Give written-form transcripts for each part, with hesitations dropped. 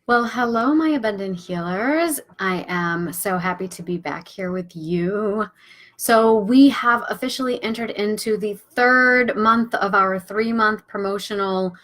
Well, hello, my abundant healers. I am so happy to be back here with you. So, we have officially entered into the third month of our 3-month promotional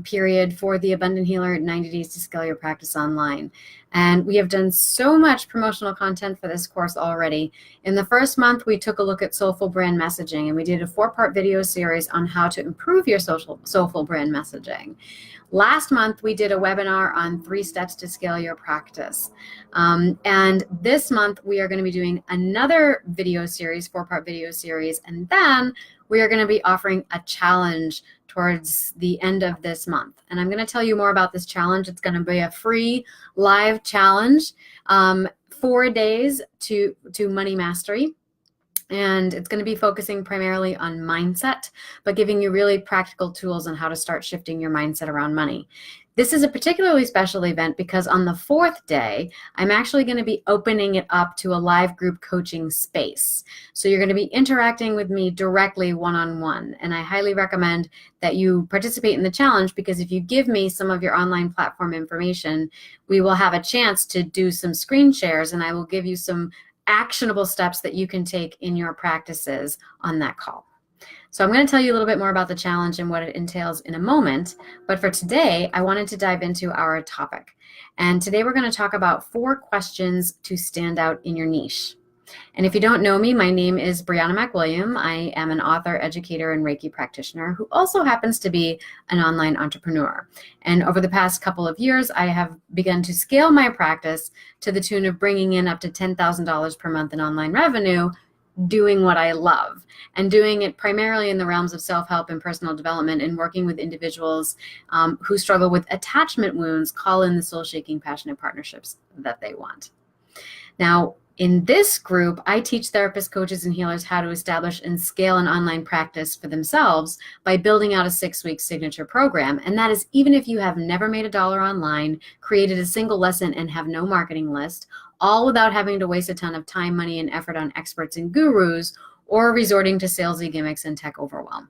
period for the Abundant Healer 90 Days to Scale Your Practice Online. And we have done so much promotional content for this course already. In the first month, we took a look at soulful brand messaging, and we did a 4-part video series on how to improve your soulful brand messaging. Last month, we did a webinar on 3 steps to scale your practice. And this month, we are going to be doing another video series, 4-part video series, and then we are going to be offering a challenge towards the end of this month. And I'm going to tell you more about this challenge. It's going to be a free live challenge, 4 days to money mastery. And it's going to be focusing primarily on mindset, but giving you really practical tools on how to start shifting your mindset around money. This is a particularly special event because on the 4th day, I'm actually going to be opening it up to a live group coaching space. So you're going to be interacting with me directly one-on-one. And I highly recommend that you participate in the challenge, because if you give me some of your online platform information, we will have a chance to do some screen shares, and I will give you some actionable steps that you can take in your practices on that call. So I'm going to tell you a little bit more about the challenge and what it entails in a moment. But for today, I wanted to dive into our topic. And today we're going to talk about 4 questions to stand out in your niche. And if you don't know me, my name is Brianna McWilliam. I am an author, educator, and Reiki practitioner who also happens to be an online entrepreneur. And over the past couple of years, I have begun to scale my practice to the tune of bringing in up to $10,000 per month in online revenue, doing what I love, and doing it primarily in the realms of self-help and personal development, and working with individuals who struggle with attachment wounds, call in the soul-shaking, passionate partnerships that they want. Now, in this group, I teach therapists, coaches, and healers how to establish and scale an online practice for themselves by building out a 6-week signature program. And that is even if you have never made a dollar online, created a single lesson, and have no marketing list, all without having to waste a ton of time, money, and effort on experts and gurus, or resorting to salesy gimmicks and tech overwhelm.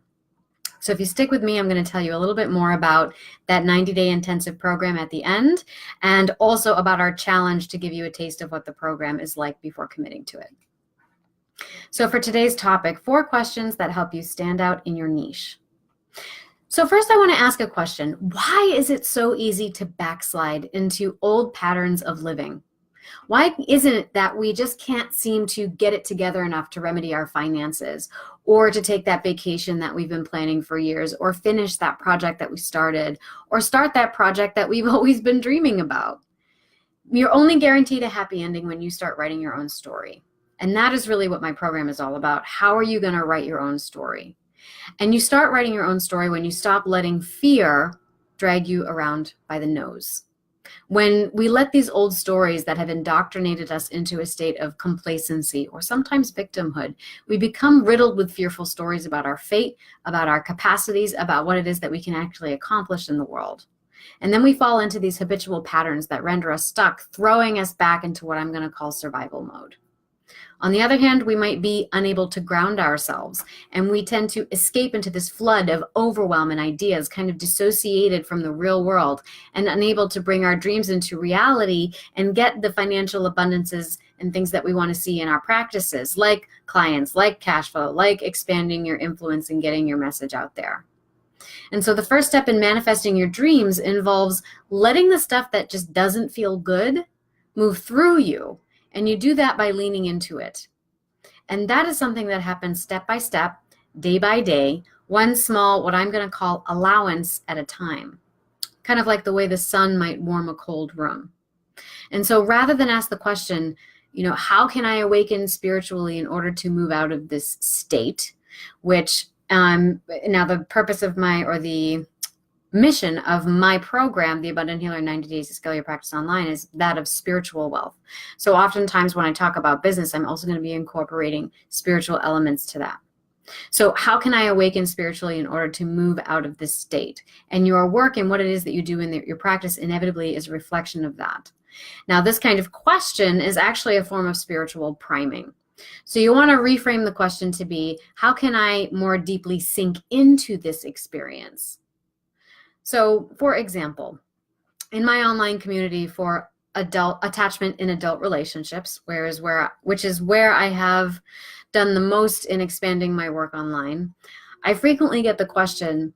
So if you stick with me, I'm going to tell you a little bit more about that 90-day intensive program at the end, and also about our challenge to give you a taste of what the program is like before committing to it. So for today's topic, 4 questions that help you stand out in your niche. So first I want to ask a question. Why is it so easy to backslide into old patterns of living? Why isn't it that we just can't seem to get it together enough to remedy our finances, or to take that vacation that we've been planning for years, or finish that project that we started, or start that project that we've always been dreaming about? You're only guaranteed a happy ending when you start writing your own story. And that is really what my program is all about. How are you going to write your own story? And you start writing your own story when you stop letting fear drag you around by the nose. When we let these old stories that have indoctrinated us into a state of complacency or sometimes victimhood, we become riddled with fearful stories about our fate, about our capacities, about what it is that we can actually accomplish in the world. And then we fall into these habitual patterns that render us stuck, throwing us back into what I'm going to call survival mode. On the other hand, we might be unable to ground ourselves, and we tend to escape into this flood of overwhelm and ideas, kind of dissociated from the real world and unable to bring our dreams into reality and get the financial abundances and things that we want to see in our practices, like clients, like cash flow, like expanding your influence and getting your message out there. And so the first step in manifesting your dreams involves letting the stuff that just doesn't feel good move through you. And you do that by leaning into it. And that is something that happens step by step, day by day, one small, what I'm going to call allowance at a time. Kind of like the way the sun might warm a cold room. And so rather than ask the question, how can I awaken spiritually in order to move out of this state, which now the purpose of the mission of my program, the Abundant Healer 90 Days to Scale Your Practice Online, is that of spiritual wealth. So oftentimes when I talk about business, I'm also going to be incorporating spiritual elements to that. So how can I awaken spiritually in order to move out of this state? And your work and what it is that you do in your practice inevitably is a reflection of that. Now, this kind of question is actually a form of spiritual priming. So you want to reframe the question to be, how can I more deeply sink into this experience? So, for example, in my online community for adult attachment in adult relationships, which is where I have done the most in expanding my work online, I frequently get the question,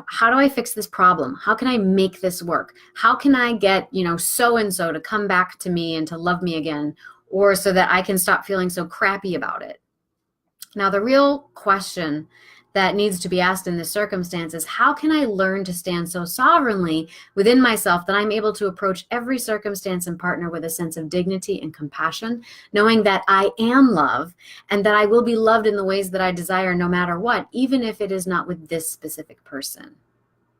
how do I fix this problem? How can I make this work? How can I get, so and so to come back to me and to love me again, or so that I can stop feeling so crappy about it? Now, the real question that needs to be asked in this circumstance is, how can I learn to stand so sovereignly within myself that I'm able to approach every circumstance and partner with a sense of dignity and compassion, knowing that I am love and that I will be loved in the ways that I desire no matter what, even if it is not with this specific person?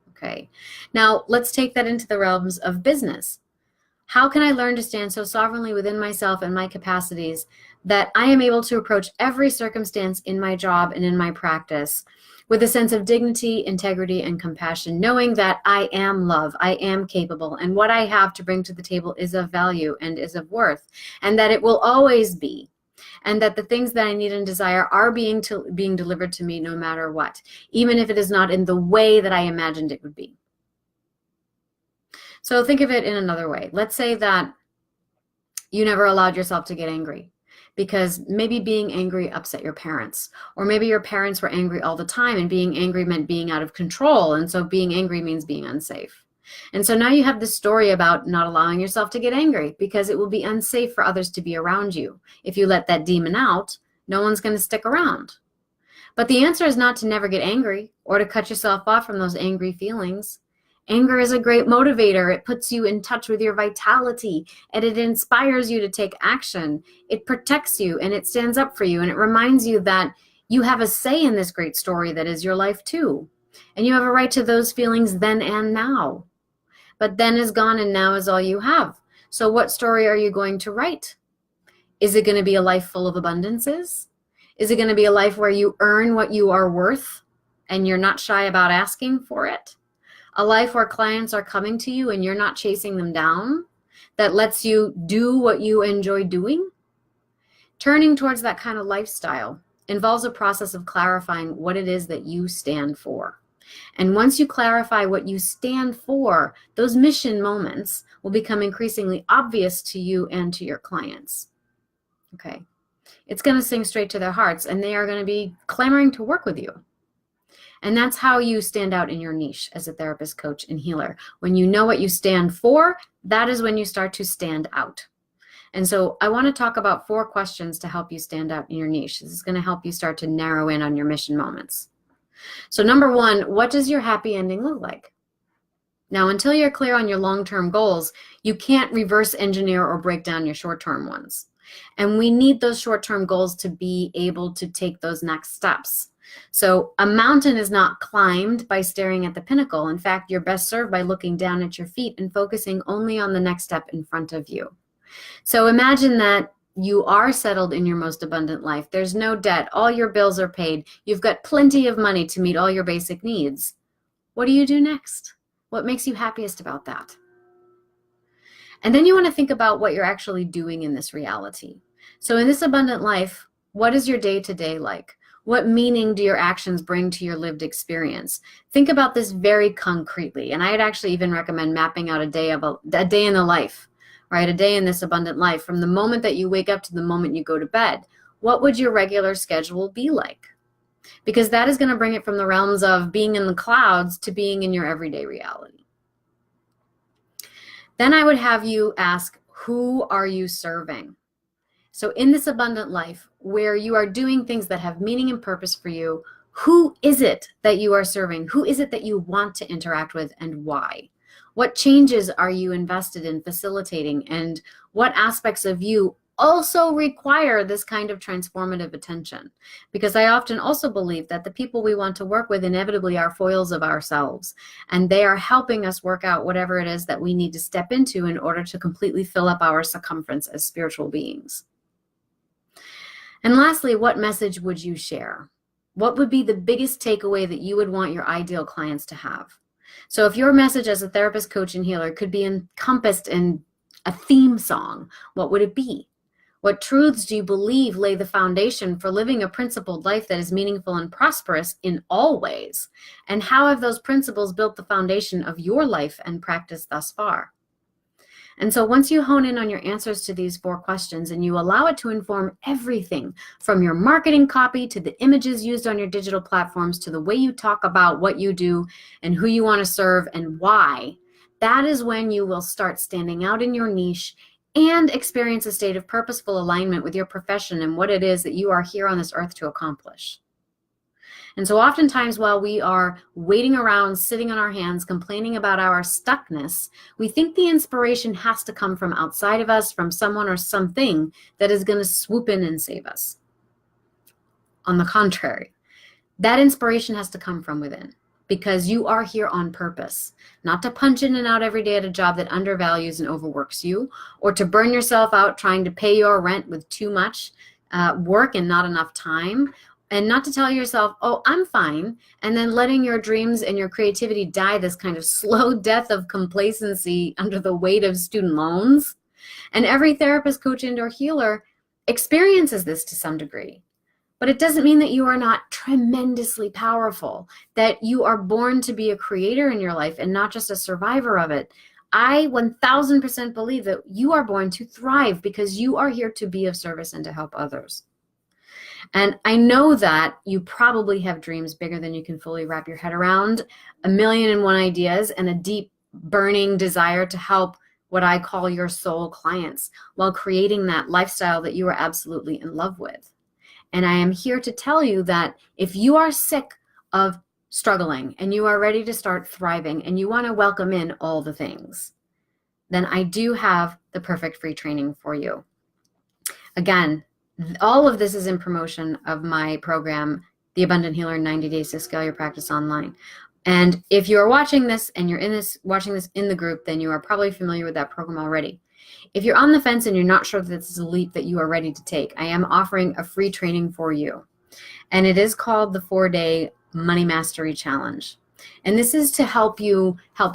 Okay. Now, let's take that into the realms of business. How can I learn to stand so sovereignly within myself and my capacities that I am able to approach every circumstance in my job and in my practice with a sense of dignity, integrity, and compassion, knowing that I am love, I am capable, and what I have to bring to the table is of value and is of worth, and that it will always be, and that the things that I need and desire are being delivered to me no matter what, even if it is not in the way that I imagined it would be. So think of it in another way. Let's say that you never allowed yourself to get angry because maybe being angry upset your parents, or maybe your parents were angry all the time and being angry meant being out of control, and so being angry means being unsafe. And so now you have this story about not allowing yourself to get angry because it will be unsafe for others to be around you. If you let that demon out, no one's going to stick around. But the answer is not to never get angry or to cut yourself off from those angry feelings. Anger is a great motivator. It puts you in touch with your vitality, and it inspires you to take action. It protects you, and it stands up for you, and it reminds you that you have a say in this great story that is your life too. And you have a right to those feelings then and now. But then is gone and now is all you have. So what story are you going to write? Is it going to be a life full of abundances? Is it going to be a life where you earn what you are worth and you're not shy about asking for it? A life where clients are coming to you and you're not chasing them down, that lets you do what you enjoy doing? Turning towards that kind of lifestyle involves a process of clarifying what it is that you stand for. And once you clarify what you stand for, those mission moments will become increasingly obvious to you and to your clients. Okay. It's going to sing straight to their hearts, and they are going to be clamoring to work with you. And that's how you stand out in your niche as a therapist, coach, and healer. When you know what you stand for, that is when you start to stand out. And so I want to talk about 4 questions to help you stand out in your niche. This is going to help you start to narrow in on your mission moments. So number 1, what does your happy ending look like? Now, until you're clear on your long-term goals, you can't reverse engineer or break down your short-term ones. And we need those short-term goals to be able to take those next steps. So a mountain is not climbed by staring at the pinnacle. In fact, you're best served by looking down at your feet and focusing only on the next step in front of you. So imagine that you are settled in your most abundant life. There's no debt. All your bills are paid. You've got plenty of money to meet all your basic needs. What do you do next? What makes you happiest about that? And then you want to think about what you're actually doing in this reality. So in this abundant life, what is your day-to-day like? What meaning do your actions bring to your lived experience? Think about this very concretely. And I'd actually even recommend mapping out a day in the life, right? A day in this abundant life, from the moment that you wake up to the moment you go to bed. What would your regular schedule be like? Because that is going to bring it from the realms of being in the clouds to being in your everyday reality. Then I would have you ask, who are you serving? So in this abundant life, where you are doing things that have meaning and purpose for you, who is it that you are serving? Who is it that you want to interact with, and why? What changes are you invested in facilitating, and what aspects of you also require this kind of transformative attention? Because I often also believe that the people we want to work with inevitably are foils of ourselves, and they are helping us work out whatever it is that we need to step into in order to completely fill up our circumference as spiritual beings. And lastly, what message would you share? What would be the biggest takeaway that you would want your ideal clients to have? So if your message as a therapist, coach, and healer could be encompassed in a theme song, what would it be? What truths do you believe lay the foundation for living a principled life that is meaningful and prosperous in all ways? And how have those principles built the foundation of your life and practice thus far? And so once you hone in on your answers to these 4 questions and you allow it to inform everything from your marketing copy to the images used on your digital platforms to the way you talk about what you do and who you want to serve and why, that is when you will start standing out in your niche and experience a state of purposeful alignment with your profession and what it is that you are here on this earth to accomplish. And so oftentimes while we are waiting around, sitting on our hands, complaining about our stuckness, we think the inspiration has to come from outside of us, from someone or something that is going to swoop in and save us. On the contrary, that inspiration has to come from within, because you are here on purpose, not to punch in and out every day at a job that undervalues and overworks you, or to burn yourself out trying to pay your rent with too much work and not enough time, and not to tell yourself, oh, I'm fine, and then letting your dreams and your creativity die this kind of slow death of complacency under the weight of student loans. And every therapist, coach, and/or healer experiences this to some degree. But it doesn't mean that you are not tremendously powerful, that you are born to be a creator in your life and not just a survivor of it. I 1000% believe that you are born to thrive because you are here to be of service and to help others. And I know that you probably have dreams bigger than you can fully wrap your head around, 1,000,001 ideas, and a deep burning desire to help what I call your soul clients while creating that lifestyle that you are absolutely in love with. And I am here to tell you that if you are sick of struggling and you are ready to start thriving and you want to welcome in all the things, then I do have the perfect free training for you. Again, all of this is in promotion of my program, The Abundant Healer in 90 Days to Scale Your Practice Online. And if you're watching this and you're watching this in the group, then you are probably familiar with that program already. If you're on the fence and you're not sure that this is a leap that you are ready to take, I am offering a free training for you. And it is called the 4-Day Money Mastery Challenge. And this is to help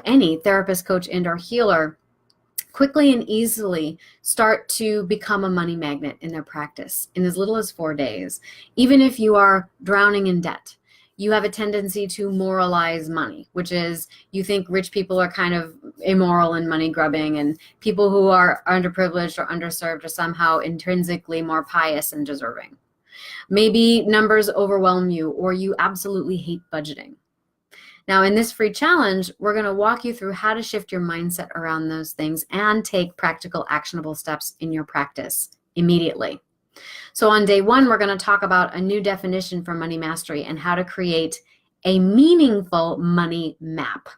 any therapist, coach, and/or healer quickly and easily start to become a money magnet in their practice in as little as 4 days. Even if you are drowning in debt, you have a tendency to moralize money, which is you think rich people are kind of immoral and money grubbing, and people who are underprivileged or underserved are somehow intrinsically more pious and deserving. Maybe numbers overwhelm you, or you absolutely hate budgeting. Now, in this free challenge, we're going to walk you through how to shift your mindset around those things and take practical, actionable steps in your practice immediately. So on day 1, we're going to talk about a new definition for money mastery and how to create a meaningful money map.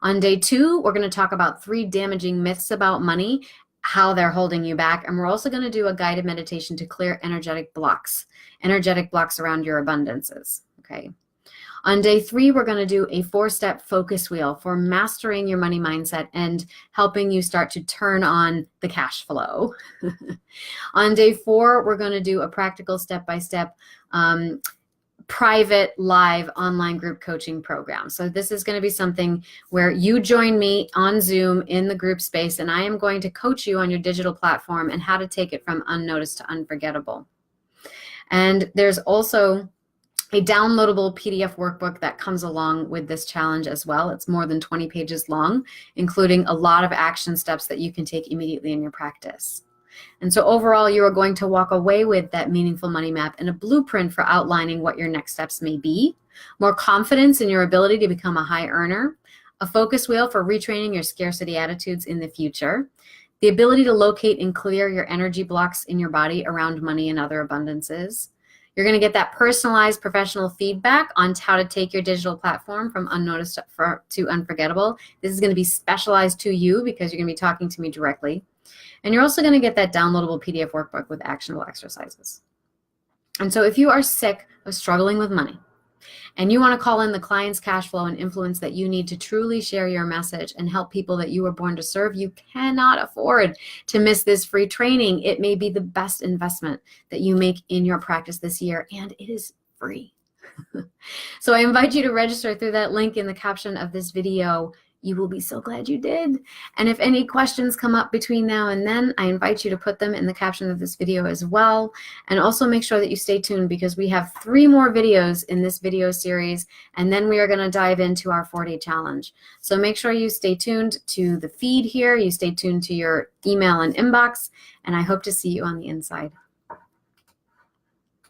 On day 2, we're going to talk about 3 damaging myths about money, how they're holding you back, and we're also going to do a guided meditation to clear energetic blocks around your abundances, okay? On day 3, we're going to do a 4-step focus wheel for mastering your money mindset and helping you start to turn on the cash flow. On day 4, we're going to do a practical step-by-step private live online group coaching program. So this is going to be something where you join me on Zoom in the group space, and I am going to coach you on your digital platform and how to take it from unnoticed to unforgettable. And there's also a downloadable PDF workbook that comes along with this challenge as well. It's more than 20 pages long, including a lot of action steps that you can take immediately in your practice. And so overall, you are going to walk away with that meaningful money map and a blueprint for outlining what your next steps may be, more confidence in your ability to become a high earner, a focus wheel for retraining your scarcity attitudes in the future, the ability to locate and clear your energy blocks in your body around money and other abundances. You're going to get that personalized professional feedback on how to take your digital platform from unnoticed to unforgettable. This is going to be specialized to you because you're going to be talking to me directly. And you're also going to get that downloadable PDF workbook with actionable exercises. And so if you are sick of struggling with money and you want to call in the client's cash flow and influence that you need to truly share your message and help people that you were born to serve, you cannot afford to miss this free training. It may be the best investment that you make in your practice this year, and it is free. So I invite you to register through that link in the caption of this video you will be so glad you did. And if any questions come up between now and then, I invite you to put them in the caption of this video as well. And also make sure that you stay tuned, because we have 3 more videos in this video series, and then we are going to dive into our 4-day challenge. So make sure you stay tuned to the feed here, you stay tuned to your email and inbox, and I hope to see you on the inside.